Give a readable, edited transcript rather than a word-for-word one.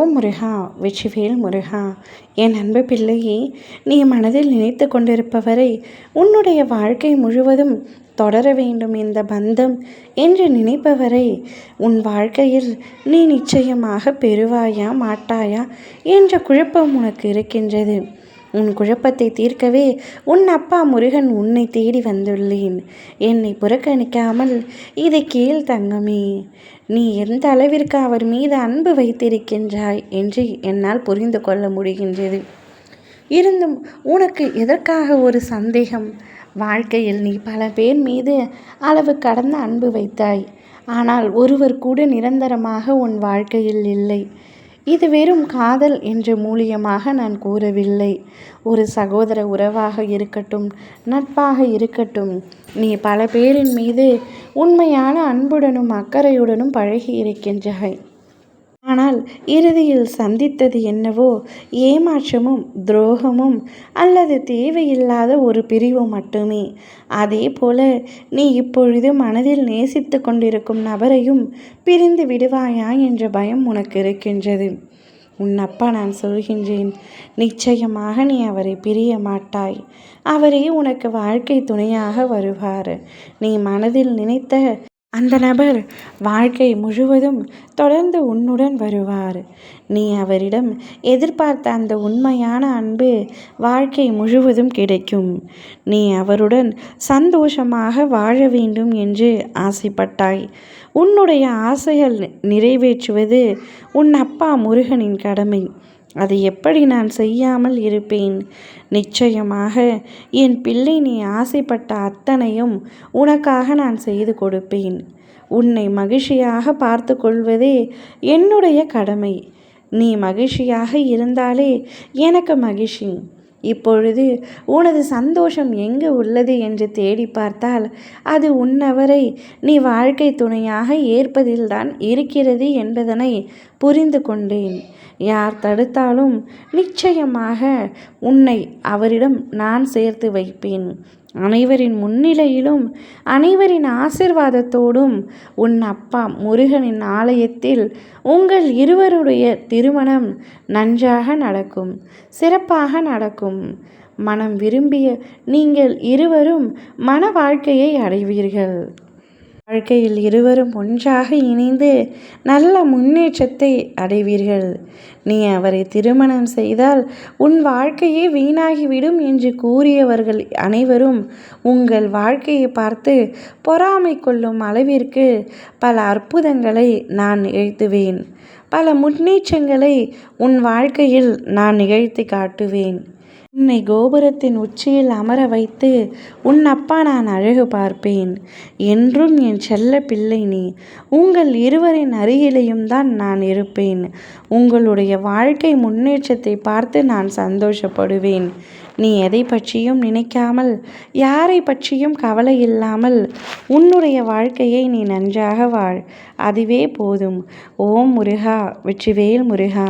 ஓம் முருகா, வெற்றிவேல் முருகா. என் அன்பு பிள்ளையே, நீ மனதில் நினைத்து கொண்டிருப்பவரை உன்னுடைய வாழ்க்கை முழுவதும் தொடர வேண்டும் இந்த பந்தம் என்று நினைப்பவரை உன் வாழ்க்கையில் நீ நிச்சயமாக பெறுவாயா மாட்டாயா என்ற குழப்பம் உனக்கு இருக்கின்றது. உன் குழப்பத்தை தீர்க்கவே உன் அப்பா முருகன் உன்னை தேடி வந்துள்ளேன். என்னை புறக்கணிக்காமல் இதை கேள் தங்கமே. நீ எந்த அளவிற்கு அவர் மீது அன்பு வைத்திருக்கின்றாய் என்று என்னால் புரிந்து கொள்ள முடிகின்றது. இருந்தும் உனக்கு எதற்காக ஒரு சந்தேகம்? வாழ்க்கையில் நீ பல பேர் மீது அளவு கடந்த அன்பு வைத்தாய். ஆனால் ஒருவர் கூட நிரந்தரமாக உன் வாழ்க்கையில் இல்லை. இது வெறும் காதல் என்ற மூலியமாக நான் கூறவில்லை. ஒரு சகோதர உறவாக இருக்கட்டும், நட்பாக இருக்கட்டும், நீ பல பேரின் மீது உண்மையான அன்புடனும் அக்கறையுடனும் பழகி இருக்கின்றாய். ஆனால் இறுதியில் சந்தித்தது என்னவோ ஏமாற்றமும் துரோகமும் அல்லது தேவையில்லாத ஒரு பிரிவு மட்டுமே. அதே போல நீ இப்பொழுது மனதில் நேசித்து கொண்டிருக்கும் நபரையும் பிரிந்து விடுவாயா என்ற பயம் உனக்கு இருக்கின்றது. உன் அப்பா நான் சொல்கின்றேன், நிச்சயமாக நீ அவரை பிரிய மாட்டாய். அவரே உனக்கு வாழ்க்கை துணையாக வருவார். நீ மனதில் நினைத்த அந்த நபர் வாழ்க்கை முழுவதும் தொடர்ந்து உன்னுடன் வருவார். நீ அவரிடம் எதிர்பார்த்த அந்த உண்மையான அன்பு வாழ்க்கை முழுவதும் கிடைக்கும். நீ அவருடன் சந்தோஷமாக வாழ வேண்டும் என்று ஆசைப்பட்டாய். உன்னுடைய ஆசைகள் நிறைவேற்றுவது உன் அப்பா முருகனின் கடமை. அதை எப்படி நான் செய்யாமல் இருப்பேன்? நிச்சயமாக என் பிள்ளை, நீ ஆசைப்பட்ட அத்தனையும் உனக்காக நான் செய்து கொடுப்பேன். உன்னை மகிழ்ச்சியாக பார்த்து கொள்வதே என்னுடைய கடமை. நீ மகிழ்ச்சியாக இருந்தாலே எனக்கு மகிழ்ச்சி. இப்பொழுது உனது சந்தோஷம் எங்கு உள்ளது என்று தேடி பார்த்தால் அது உன்னவரை நீ வாழ்க்கை துணையாக ஏற்பதில்தான் இருக்கிறது என்பதனை புரிந்து கொண்டேன். யார் தடுத்தாலும் நிச்சயமாக உன்னை அவரிடம் நான் சேர்த்து வைப்பேன். அனைவரின் முன்னிலையிலும் அனைவரின் ஆசிர்வாதத்தோடும் உன் அப்பா முருகனின் ஆலயத்தில் உங்கள் இருவருடைய திருமணம் நன்றாக நடக்கும், சிறப்பாக நடக்கும். மனம் விரும்பிய நீங்கள் இருவரும் மன வாழ்க்கையை அடைவீர்கள். வாழ்க்கையில் இருவரும் ஒன்றாக இணைந்து நல்ல முன்னேற்றத்தை அடைவீர்கள். நீ அவரை திருமணம் செய்தால் உன் வாழ்க்கையே வீணாகிவிடும் என்று கூறியவர்கள் அனைவரும் உங்கள் வாழ்க்கையை பார்த்து பொறாமை கொள்ளும் அளவிற்கு பல அற்புதங்களை நான் நிகழ்த்துவேன். பல முன்னேற்றங்களை உன் வாழ்க்கையில் நான் நிகழ்த்தி காட்டுவேன். உன்னை கோபுரத்தின் உச்சியில் அமர வைத்து உன் அப்பா நான் அழகு பார்ப்பேன். என்றும் என் செல்ல பிள்ளை நீ. உங்கள் இருவரின் அருகிலையும் தான் நான் இருப்பேன். உங்களுடைய வாழ்க்கை முன்னேற்றத்தை பார்த்து நான் சந்தோஷப்படுவேன். நீ எதை பற்றியும் நினைக்காமல், யாரை பற்றியும் கவலை இல்லாமல் உன்னுடைய வாழ்க்கையை நீ நன்றாக வாழ். அதுவே போதும். ஓம் முருகா, வெற்றிவேல் முருகா.